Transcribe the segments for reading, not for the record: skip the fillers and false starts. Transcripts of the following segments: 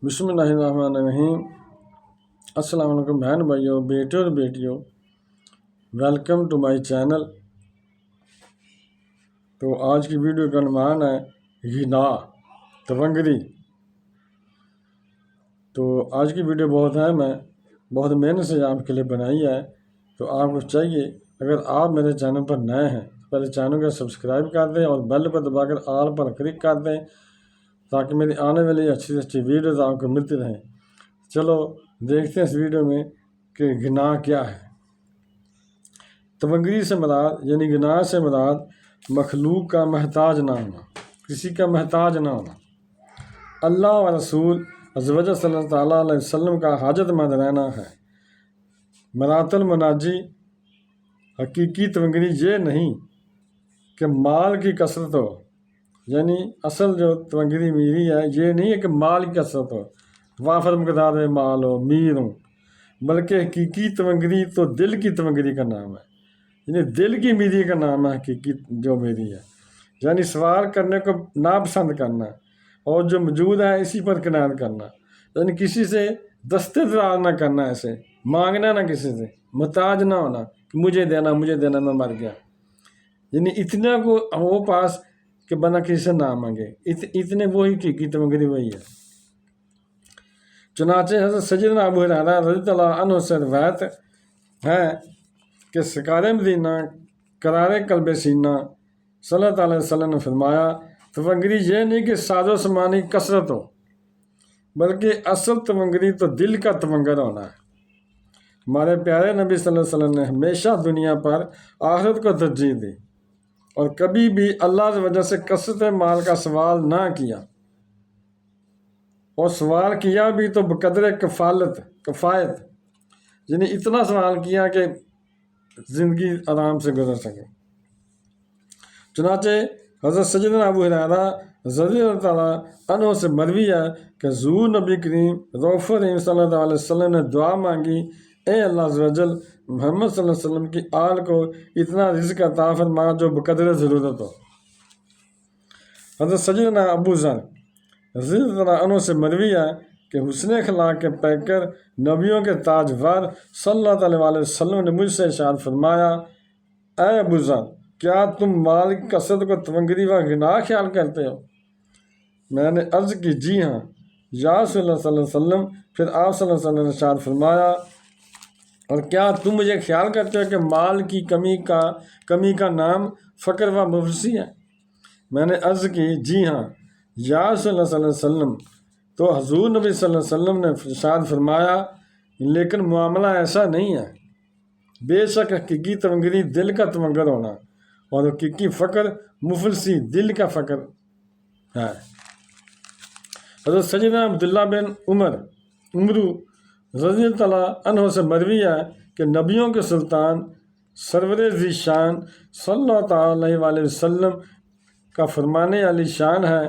بسم اللہ الرحمن الرحیم۔ السلام علیکم بہن بھائیوں، بیٹے اور بیٹیوں، ویلکم ٹو مائی چینل۔ تو آج کی ویڈیو کا عنوان ہے غنا، تونگری۔ تو آج کی ویڈیو بہت محنت سے آپ کے لیے بنائی ہے۔ تو آپ کو چاہیے، اگر آپ میرے چینل پر نئے ہیں تو پہلے چینل کو سبسکرائب کر دیں اور بیل پر دبا کر آل پر کلک کر دیں تاکہ میری آنے والی اچھی سے اچھی ویڈیوز آپ کو ملتی رہیں۔ چلو دیکھتے ہیں اس ویڈیو میں کہ گناہ کیا ہے۔ تونگری سے مراد یعنی گناہ سے مراد مخلوق کا محتاج نہ ہونا، کسی کا محتاج نہ ہونا۔ اللہ و رسول عز و جل صلی اللہ علیہ وسلم کا حاجت مند رہنا ہے۔ مرات المناجی حقیقی تونگری یہ نہیں کہ مال کی کثرت ہو، یعنی اصل جو تونگری میری ہے یہ نہیں ہے کہ مال کی کثرت ہو، وافر مقدار میں مال ہو، امیر ہوں، بلکہ حقیقی تونگری تو دل کی تونگری کا نام ہے، یعنی دل کی میری کا نام ہے حقیقی جو میری ہے، یعنی سوال کرنے کو ناپسند کرنا اور جو موجود ہے اسی پر قناعت کرنا، یعنی کسی سے دستے دراز نہ کرنا، ایسے مانگنا نہ، کسی سے محتاج نہ ہونا کہ مجھے دینا میں مر گیا، یعنی اتنا کو وہ پاس کہ بندہ کسی سے نہ مانگے، اتنے وہی حقیقی تونگری وہی ہے۔ چنانچہ حضرت سیدنا ابو ہریرہ رضی اللہ عنہ سے روایت ہے کہ سرکار مدینہ قرار قلب سینہ صلی اللہ علیہ وسلم نے فرمایا، تونگری یہ نہیں کہ ساز و سامانی کثرت ہو، بلکہ اصل تونگری تو دل کا تونگر ہونا ہے۔ ہمارے پیارے نبی صلی اللہ علیہ وسلم نے ہمیشہ دنیا پر آخرت کو ترجیح دی اور کبھی بھی اللہ کی وجہ سے کثرت مال کا سوال نہ کیا، اور سوال کیا بھی تو بقدر کفایت، یعنی اتنا سوال کیا کہ زندگی آرام سے گزر سکے۔ چنانچہ حضرت سیدنا ابو ہریرہ رضی اللہ تعالیٰ عنہ سے مروی ہے کہ حضور نبی کریم رؤوف رحیم صلی اللہ علیہ وسلم نے دعا مانگی، اے اللہ عز و جل محمد صلی اللہ علیہ وسلم کی آل کو اتنا رزق عطا فرما جو بقدر ضرورت ہو۔ حضرت سیدنا ابو ذر رضی اللہ عنہ سے مروی ہے کہ حسن اخلاق کے پیکر نبیوں کے تاجور صلی اللہ علیہ وسلم نے مجھ سے ارشاد فرمایا، اے ابو ذر، کیا تم مال کی کثرت کو تونگری و غنا خیال کرتے ہو؟ میں نے عرض کی، جی ہاں یا رسول اللہ صلی اللہ علیہ وسلم۔ پھر آپ صلی اللہ علیہ وسلم نے ارشاد فرمایا، اور کیا تم مجھے خیال کرتے ہو کہ مال کی کمی کا نام فقر و مفلسی ہے؟ میں نے عرض کی، جی ہاں یا رسول اللہ صلی اللہ علیہ وسلم۔ تو حضور نبی صلی اللہ علیہ وسلم نے ارشاد فرمایا، لیکن معاملہ ایسا نہیں ہے، بے شک حقیقی تونگری دل کا تونگر ہونا اور حقیقی فقر مفلسی دل کا فقر ہے۔ حضرت سیدنا عبداللہ بن عمرو رضی اللہ عنہ سے مروی ہے کہ نبیوں کے سلطان سرور ذی شان صلی اللہ تعالیٰ علیہ وسلم کا فرمانے علی شان ہے،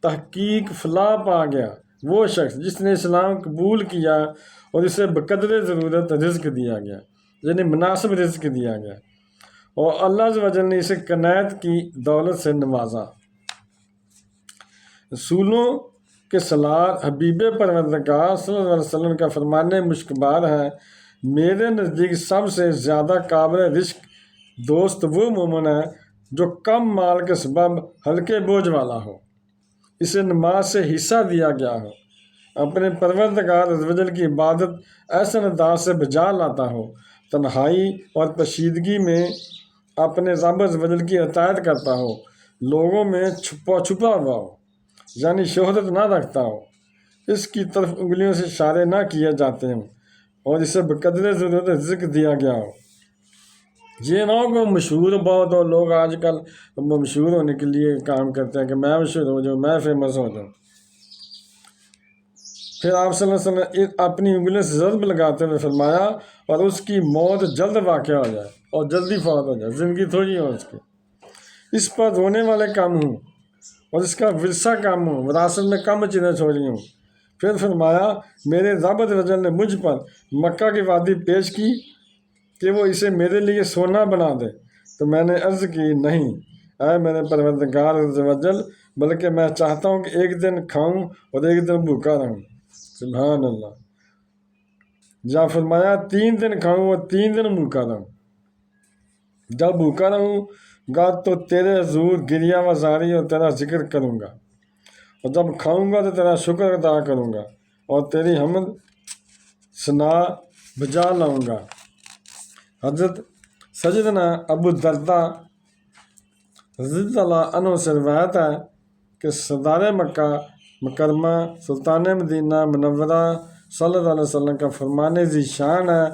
تحقیق فلاح پا گیا وہ شخص جس نے اسلام قبول کیا اور اسے بقدر ضرورت رزق دیا گیا، یعنی مناسب رزق دیا گیا، اور اللہ عز و جل نے اسے قناعت کی دولت سے نوازا۔ رسولوں کے سالار حبیب پروردگار صلی اللہ علیہ وسلم کا فرمانے مشکبار ہے، میرے نزدیک سب سے زیادہ قابل رزق دوست وہ مومن ہے جو کم مال کے سبب ہلکے بوجھ والا ہو، اسے نماز سے حصہ دیا گیا ہو، اپنے پروردگار عز و جل کی عبادت ایسے انداز سے بجا لاتا ہو، تنہائی اور پشیدگی میں اپنے رب عز و جل کی اطاعت کرتا ہو، لوگوں میں چھپا ہوا ہو، یعنی شہرت نہ رکھتا ہو، اس کی طرف انگلیوں سے اشارے نہ کیے جاتے ہوں، اور اسے بقدر ضرورت رزق دیا گیا ہو۔ یہ نہ ہو کہ مشہور بہت ہو، لوگ آج کل مشہور ہونے کے لیے کام کرتے ہیں کہ میں مشہور ہو جاؤں، میں فیمس ہو جاؤں۔ پھر آپ صلی اللہ علیہ وسلم اپنی انگلیوں سے ضرب لگاتے ہوئے فرمایا، اور اس کی موت جلد واقع ہو جائے اور جلدی فوت ہو جائے، زندگی تھوڑی ہو اس کی، اس پر رونے والے کم ہوں اور اس کا ورثہ کم ہو، وراثت میں کم چیزیں چھوڑی ہوں۔ پھر فرمایا، میرے رب عز و جل نے مجھ پر مکہ کی وادی پیش کی کہ وہ اسے میرے لیے سونا بنا دے، تو میں نے عرض کی، نہیں اے میرے پروردگار عز و جل، بلکہ میں چاہتا ہوں کہ ایک دن کھاؤں اور ایک دن بھوکا رہوں۔ سبحان اللہ۔ جہاں فرمایا 3 دن کھاؤں اور 3 دن بھوکا رہوں، جب بھوکا رہوں گا تو تیرے حضور گریہ وزاری اور تیرا ذکر کروں گا، اور جب کھاؤں گا تو تیرا شکر ادا کروں گا اور تیری حمد ثنا بجا لاؤں گا۔ حضرت سیدنا ابو الدرداء رضی اللہ عنہ سے روایت ہے کہ سردار مکہ مکرمہ سلطان مدینہ منورہ صلی اللہ علیہ وسلم کا فرمان ذی شان ہے،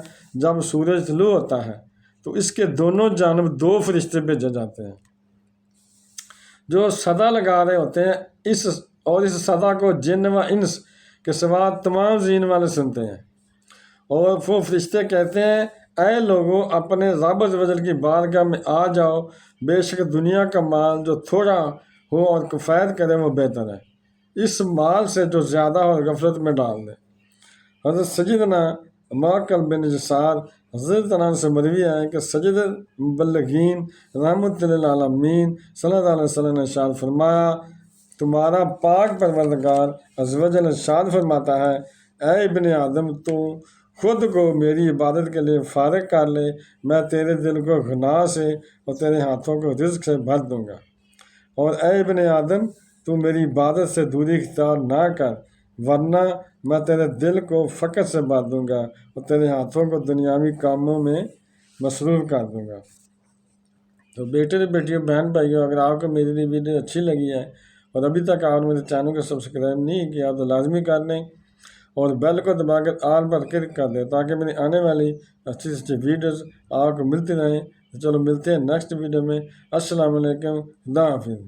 جب سورج طلوع ہوتا ہے تو اس کے دونوں جانب 2 فرشتے بھیجے جاتے ہیں جو صدا لگا رہے ہوتے ہیں، اس صدا کو جن و انس کے سوا تمام زین والے سنتے ہیں، اور وہ فرشتے کہتے ہیں اے لوگوں اپنے رب عز و جل کی بارگاہ میں آ جاؤ، بے شک دنیا کا مال جو تھوڑا ہو اور کفایت کرے وہ بہتر ہے، اس مال سے جو زیادہ ہو غفلت میں ڈال دے۔ حضرت سیدنا معقل بن جسار حضرت عنہ سے مروی ہے کہ سید مبلغین رحمت للعالمین صلی اللہ علیہ وسلم نے ارشاد فرمایا، تمہارا پاک پروردگار عز و جل ارشاد فرماتا ہے، اے ابن آدم تو خود کو میری عبادت کے لیے فارغ کر لے، میں تیرے دل کو غنا سے اور تیرے ہاتھوں کو رزق سے بھر دوں گا، اور اے ابن آدم تو میری عبادت سے دوری اختیار نہ کر، ورنہ میں تیرے دل کو فقر سے بھر دوں گا اور تیرے ہاتھوں کو دنیاوی کاموں میں مصروف کر دوں گا۔ تو بیٹے اور بیٹیوں، بہن بھائیوں، اگر آپ کو میری ویڈیو اچھی لگی ہے اور ابھی تک آپ نے میرے چینل کو سبسکرائب نہیں کیا تو لازمی کر لیں اور بیل کو دبا کر آل پر کلک کر دیں تاکہ میری آنے والی اچھی ویڈیوز آپ کو ملتی رہیں۔ چلو ملتے ہیں نیکسٹ ویڈیو میں۔ السلام علیکم، خدا حافظ۔